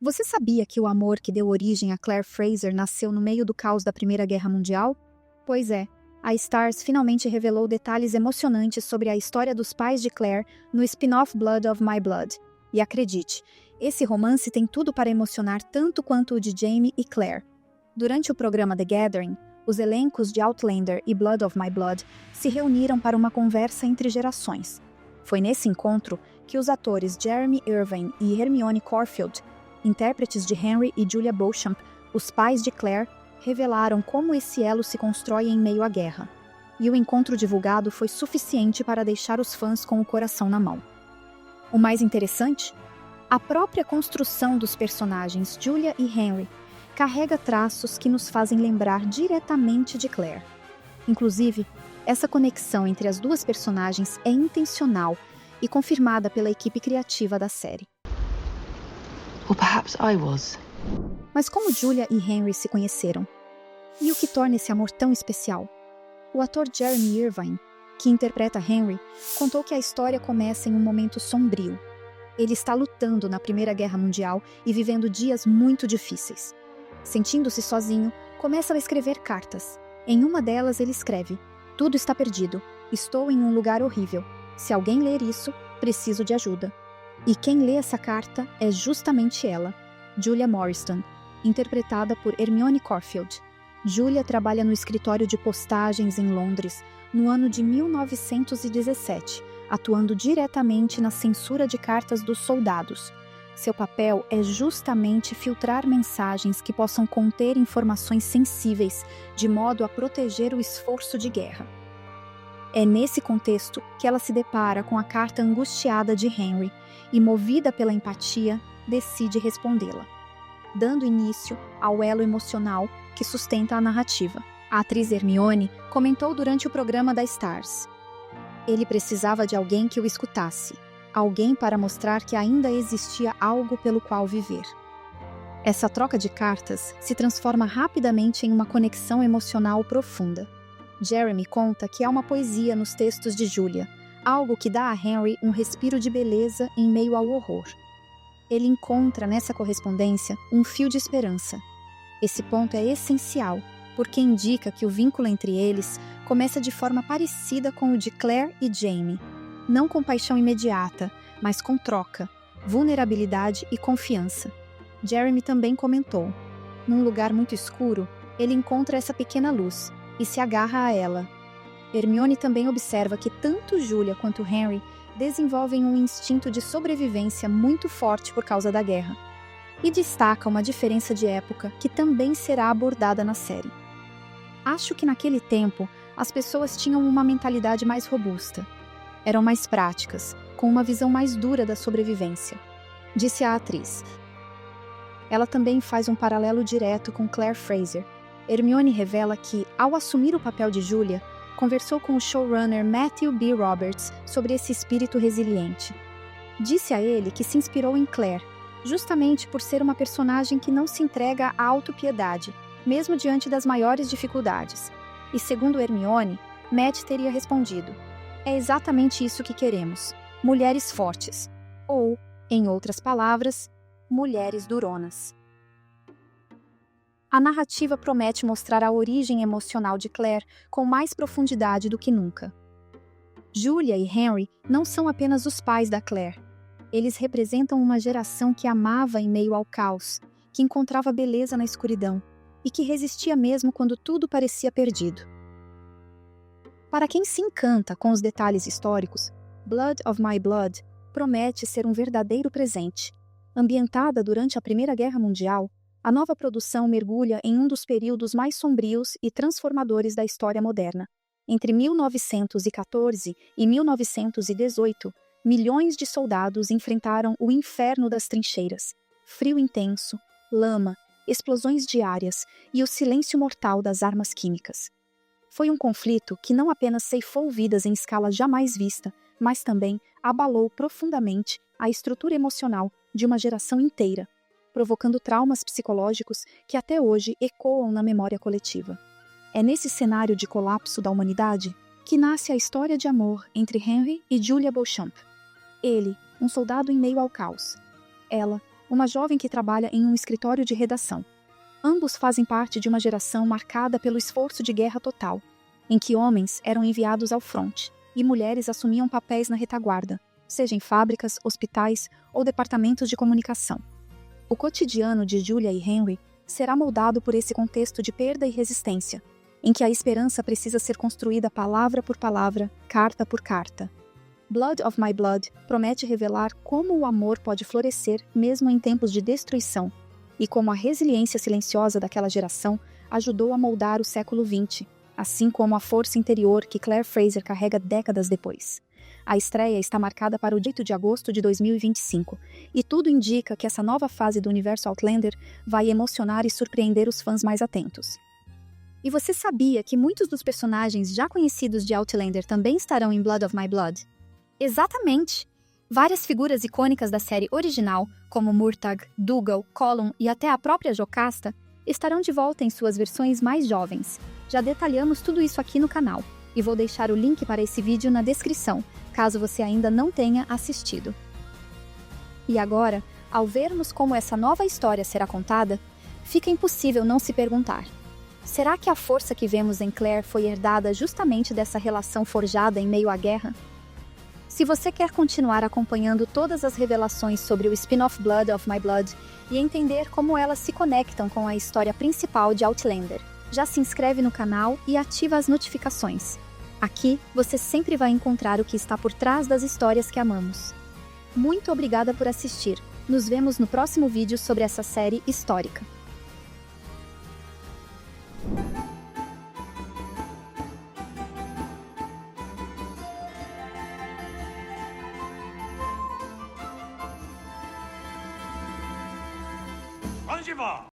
Você sabia que o amor que deu origem a Claire Fraser nasceu no meio do caos da Primeira Guerra Mundial? Pois é, a Starz finalmente revelou detalhes emocionantes sobre a história dos pais de Claire no spin-off Blood of My Blood. E acredite, esse romance tem tudo para emocionar tanto quanto o de Jamie e Claire. Durante o programa The Gathering, os elencos de Outlander e Blood of My Blood se reuniram para uma conversa entre gerações. Foi nesse encontro que os atores Jeremy Irvine e Hermione Corfield, intérpretes de Henry e Julia Beauchamp, os pais de Claire, revelaram como esse elo se constrói em meio à guerra. E o encontro divulgado foi suficiente para deixar os fãs com o coração na mão. O mais interessante? A própria construção dos personagens Julia e Henry carrega traços que nos fazem lembrar diretamente de Claire. Inclusive, essa conexão entre as duas personagens é intencional e confirmada pela equipe criativa da série. Or perhaps I was. Mas como Julia e Henry se conheceram? E o que torna esse amor tão especial? O ator Jeremy Irvine, que interpreta Henry, contou que a história começa em um momento sombrio. Ele está lutando na Primeira Guerra Mundial e vivendo dias muito difíceis. Sentindo-se sozinho, começa a escrever cartas. Em uma delas ele escreve: "Tudo está perdido. Estou em um lugar horrível. Se alguém ler isso, preciso de ajuda." E quem lê essa carta é justamente ela, Julia Morriston, interpretada por Hermione Corfield. Julia trabalha no escritório de postagens em Londres no ano de 1917, atuando diretamente na censura de cartas dos soldados. Seu papel é justamente filtrar mensagens que possam conter informações sensíveis, de modo a proteger o esforço de guerra. É nesse contexto que ela se depara com a carta angustiada de Henry e, movida pela empatia, decide respondê-la, dando início ao elo emocional que sustenta a narrativa. A atriz Hermione comentou durante o programa da Starz: "Ele precisava de alguém que o escutasse, alguém para mostrar que ainda existia algo pelo qual viver." Essa troca de cartas se transforma rapidamente em uma conexão emocional profunda. Jeremy conta que há uma poesia nos textos de Julia, algo que dá a Henry um respiro de beleza em meio ao horror. Ele encontra nessa correspondência um fio de esperança. Esse ponto é essencial, porque indica que o vínculo entre eles começa de forma parecida com o de Claire e Jamie, não com paixão imediata, mas com troca, vulnerabilidade e confiança. Jeremy também comentou: "Num lugar muito escuro, ele encontra essa pequena luz e se agarra a ela." Hermione também observa que tanto Julia quanto Henry desenvolvem um instinto de sobrevivência muito forte por causa da guerra, e destaca uma diferença de época que também será abordada na série. "Acho que naquele tempo as pessoas tinham uma mentalidade mais robusta. Eram mais práticas, com uma visão mais dura da sobrevivência", disse a atriz. Ela também faz um paralelo direto com Claire Fraser. Hermione revela que, ao assumir o papel de Julia, conversou com o showrunner Matthew B. Roberts sobre esse espírito resiliente. Disse a ele que se inspirou em Claire, justamente por ser uma personagem que não se entrega à autopiedade, mesmo diante das maiores dificuldades. E segundo Hermione, Matt teria respondido: "É exatamente isso que queremos, mulheres fortes." Ou, em outras palavras, mulheres duronas. A narrativa promete mostrar a origem emocional de Claire com mais profundidade do que nunca. Julia e Henry não são apenas os pais da Claire. Eles representam uma geração que amava em meio ao caos, que encontrava beleza na escuridão e que resistia mesmo quando tudo parecia perdido. Para quem se encanta com os detalhes históricos, Blood of My Blood promete ser um verdadeiro presente. Ambientada durante a Primeira Guerra Mundial, a nova produção mergulha em um dos períodos mais sombrios e transformadores da história moderna. Entre 1914 e 1918, milhões de soldados enfrentaram o inferno das trincheiras, frio intenso, lama, explosões diárias e o silêncio mortal das armas químicas. Foi um conflito que não apenas ceifou vidas em escala jamais vista, mas também abalou profundamente a estrutura emocional de uma geração inteira, provocando traumas psicológicos que até hoje ecoam na memória coletiva. É nesse cenário de colapso da humanidade que nasce a história de amor entre Henry e Julia Beauchamp. Ele, um soldado em meio ao caos. Ela, uma jovem que trabalha em um escritório de redação. Ambos fazem parte de uma geração marcada pelo esforço de guerra total, em que homens eram enviados ao fronte e mulheres assumiam papéis na retaguarda, seja em fábricas, hospitais ou departamentos de comunicação. O cotidiano de Julia e Henry será moldado por esse contexto de perda e resistência, em que a esperança precisa ser construída palavra por palavra, carta por carta. Blood of My Blood promete revelar como o amor pode florescer mesmo em tempos de destruição, e como a resiliência silenciosa daquela geração ajudou a moldar o século XX, assim como a força interior que Claire Fraser carrega décadas depois. A estreia está marcada para o 8 de agosto de 2025, e tudo indica que essa nova fase do universo Outlander vai emocionar e surpreender os fãs mais atentos. E você sabia que muitos dos personagens já conhecidos de Outlander também estarão em Blood of My Blood? Exatamente! Várias figuras icônicas da série original, como Murtagh, Dougal, Gollum e até a própria Jocasta, estarão de volta em suas versões mais jovens. Já detalhamos tudo isso aqui no canal, e vou deixar o link para esse vídeo na descrição, caso você ainda não tenha assistido. E agora, ao vermos como essa nova história será contada, fica impossível não se perguntar: será que a força que vemos em Claire foi herdada justamente dessa relação forjada em meio à guerra? Se você quer continuar acompanhando todas as revelações sobre o spin-off Blood of My Blood e entender como elas se conectam com a história principal de Outlander, já se inscreve no canal e ativa as notificações. Aqui, você sempre vai encontrar o que está por trás das histórias que amamos. Muito obrigada por assistir. Nos vemos no próximo vídeo sobre essa série histórica. Onde vão?